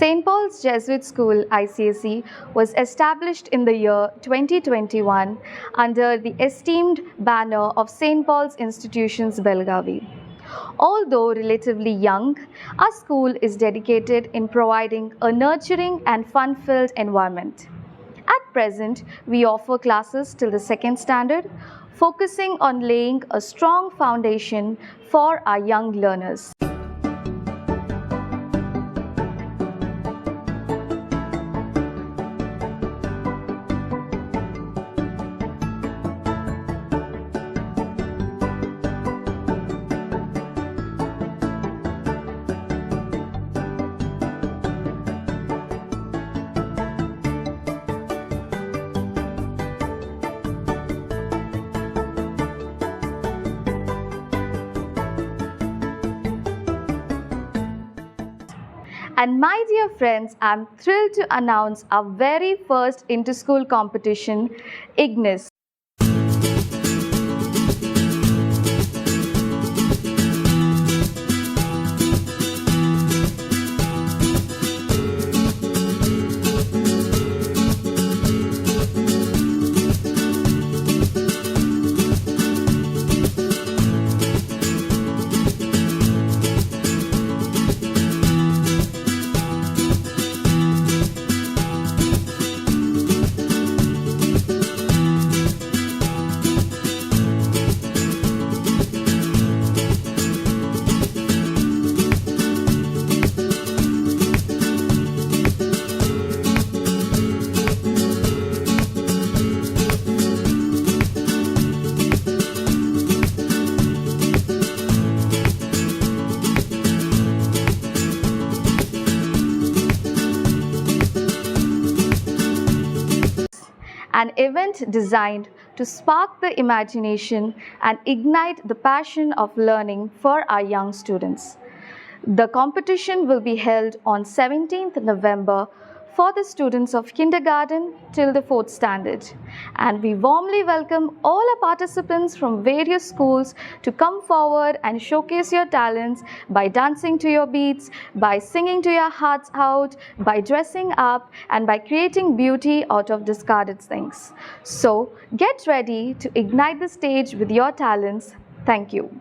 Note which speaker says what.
Speaker 1: St. Paul's Jesuit School ICSE was established in the year 2021 under the esteemed banner of St. Paul's Institutions, Belgavi. Although relatively young, our school is dedicated in providing a nurturing and fun-filled environment. At present, we offer classes till the second standard, focusing on laying a strong foundation for our young learners. And my dear friends, I'm thrilled to announce our very first inter-school competition, IGNIS. An event designed to spark the imagination and ignite the passion of learning for our young students. The competition will be held on 17th November for the students of kindergarten till the 4th standard. And we warmly welcome all our participants from various schools to come forward and showcase your talents by dancing to your beats, by singing to your hearts out, by dressing up, and by creating beauty out of discarded things. So get ready to ignite the stage with your talents. Thank you.